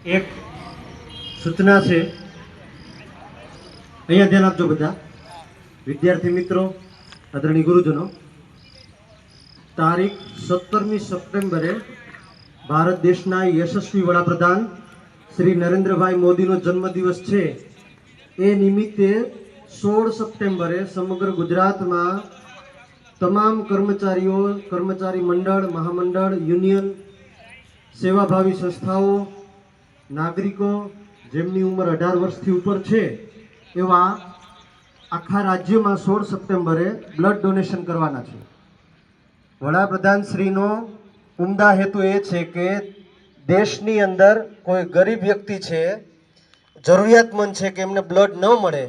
એક સૂચના છે, અહીંયા ધ્યાન આપજો બધા વિદ્યાર્થી મિત્રો, આદરણીય ગુરુજનો. તારીખ 17મી સપ્ટેમ્બરે ભારત દેશના યશસ્વી વડાપ્રધાન શ્રી નરેન્દ્રભાઈ મોદીનો જન્મદિવસ છે. એ નિમિત્તે 16 સપ્ટેમ્બરે સમગ્ર ગુજરાતમાં તમામ કર્મચારીઓ, કર્મચારી મંડળ, મહામંડળ, યુનિયન, સેવાભાવી સંસ્થાઓ, નાગરિકો જેમની ઉંમર 18 વર્ષથી ઉપર છે એવા આખા રાજ્યમાં 16 સપ્ટેમ્બરે બ્લડ ડોનેશન કરવાના છે. વડાપ્રધાન શ્રીનો ઉમદા હેતુ એ છે કે દેશની અંદર કોઈ ગરીબ વ્યક્તિ છે, જરૂરિયાતમંદ છે કે એમને બ્લડ ન મળે,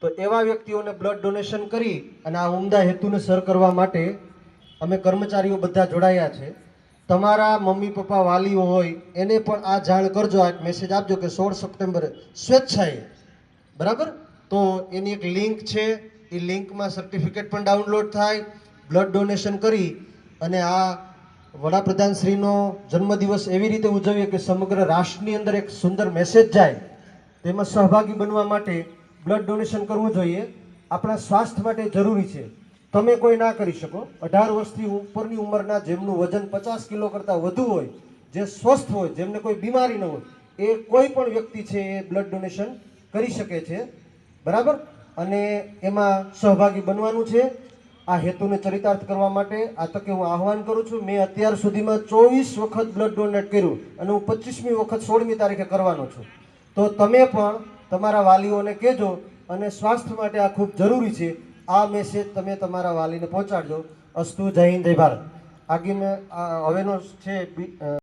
તો એવા વ્યક્તિઓને બ્લડ ડોનેશન કરી અને આ ઉમદા હેતુને સર કરવા માટે અમે કર્મચારીઓ બધા જોડાયા છે. તમારા મમ્મી પપ્પા વાલીઓ હોય એને પણ આ જાણ કરજો, આ મેસેજ આપજો કે 16 સપ્ટેમ્બરે સ્વેચ્છાએ, બરાબર? તો એની એક લિંક છે, એ લિંકમાં સર્ટિફિકેટ પણ ડાઉનલોડ થાય, બ્લડ ડોનેશન કરી અને આ વડાપ્રધાન શ્રીનો જન્મદિવસ એવી રીતે ઉજવીએ કે સમગ્ર રાષ્ટ્રની અંદર એક સુંદર મેસેજ જાય. તેમાં સહભાગી બનવા માટે બ્લડ ડોનેશન કરવું જોઈએ. આપણા સ્વાસ્થ્ય માટે જરૂરી છે. તમે કોઈ ના કરી શકો. 18 વર્ષથી ઉપરની ઉંમરના જેમનું વજન 50 કિલો કરતાં વધુ હોય, જે સ્વસ્થ હોય, જેમને કોઈ બીમારી ન હોય, એ કોઈ પણ વ્યક્તિ છે એ બ્લડ ડોનેશન કરી શકે છે, બરાબર? અને એમાં સહભાગી બનવાનું છે. આ હેતુને ચરિતાર્થ કરવા માટે આ તકે હું આહવાન કરું છું. મેં અત્યાર સુધીમાં 24 વખત બ્લડ ડોનેટ કર્યું અને હું 25મી વખત 16મી તારીખે કરવાનો છું. તો તમે પણ તમારા વાલીઓને કહેજો અને સ્વાસ્થ્ય માટે આ ખૂબ જરૂરી છે. આ મેસેજ તમે તમારા વાલીને પહોંચાડજો. અસ્તુ. જય હિન્દ, જય ભારત. આગળ હવેનો છે